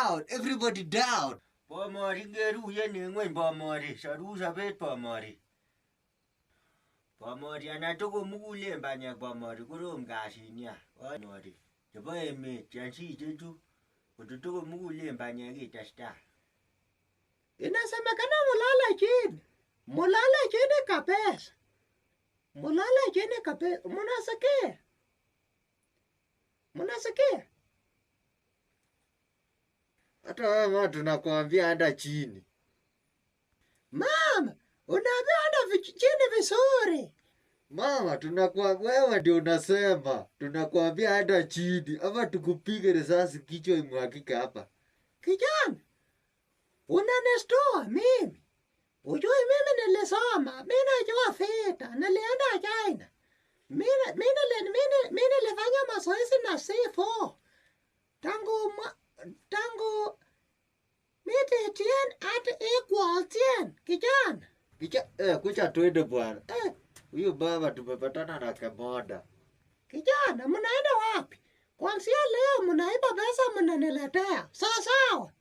down. Everybody down. Bomori geru yeni ngwen bomori. Sharu sabet bomori. Bomori anatoko mugule mbanya bomori. Kuro mgashi niya. Bomori. Jabo eme chansi jeju. Kututoko mugule mbanya kitasta. Inasemekana mulala chini. Mulala chini kabisa. Mulala chini kabisa. Munasikia? Munasikia? Hata wewe tunakuambia anda chini. Mama, unaambia anda chini vizuri. Mama, wewe ndio unasema. Tunakuambia anda chini. Ama tukupige risasi kichwa imwagike hapa. Kijana, unanistua mimi. Ujui mimi nilisoma. Mimi najua vita. Nilienda China. Mimi nilifanya mazoezi na C4. Tangu miti 10 at equal 10. Kijana. Kucha twende bwana. Huyu baba tumepatana na kemoda. Kijana, mnaenda wapi? Kwanzia leo mnaiba pesa mnaniletea. Sawa sawa.